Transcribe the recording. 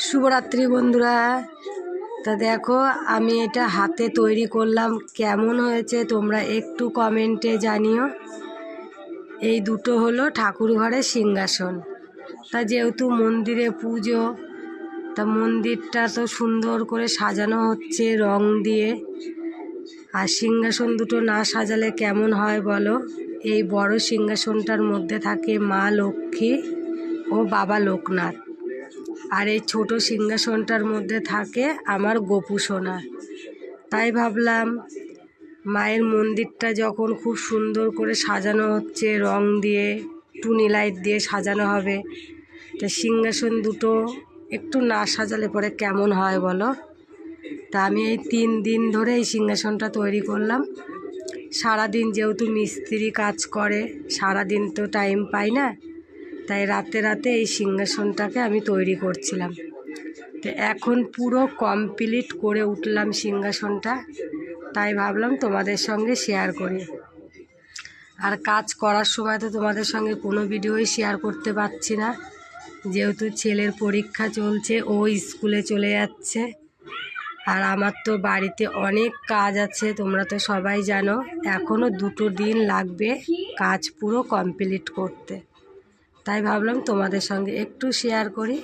শুভরাত্রি বন্ধুরা। তা দেখো আমি এটা হাতে তৈরি করলাম, কেমন হয়েছে তোমরা একটু কমেন্টে জানিও। এই দুটো হলো ঠাকুর ঘরের সিংহাসন। তা যেহেতু মন্দিরে পুজো, তা মন্দিরটা তো সুন্দর করে সাজানো হচ্ছে রং দিয়ে। আর সিংহাসন দুটো না সাজালে কেমন হয় বলো। এই বড় সিংহাসনটার মধ্যে থাকে মা লক্ষ্মী ও বাবা লোকনাথ, আর এই ছোট সিংহাসনটার মধ্যে থাকে আমার গোপু সোনা। তাই ভাবলাম মায়ের মন্দিরটা যখন খুব সুন্দর করে সাজানো হচ্ছে রং দিয়ে, টুনি লাইট দিয়ে সাজানো হবে, তা সিংহাসন দুটো একটু না সাজালে পরে কেমন হয় বলো। তা আমি এই 3 দিন ধরে এই সিংহাসনটা তৈরি করলাম। সারাদিন যেহেতু মিস্ত্রি কাজ করে, সারাদিন তো টাইম পাই না, তাই রাতে রাতে এই সিংহাসনটাকে আমি তৈরি করছিলাম। তো এখন পুরো কমপ্লিট করে উঠলাম সিংহাসনটা, তাই ভাবলাম তোমাদের সঙ্গে শেয়ার করি। আর কাজ করার সময় তো তোমাদের সঙ্গে কোনো ভিডিওই শেয়ার করতে পারছি না, যেহেতু ছেলের পরীক্ষা চলছে, ও স্কুলে চলে যাচ্ছে। আর আমার তো বাড়িতে অনেক কাজ আছে, তোমরা তো সবাই জানো। এখনও 2 দিন লাগবে কাজ পুরো কমপ্লিট করতে, তাই ভাবলাম তোমাদের সঙ্গে একটু শেয়ার করি।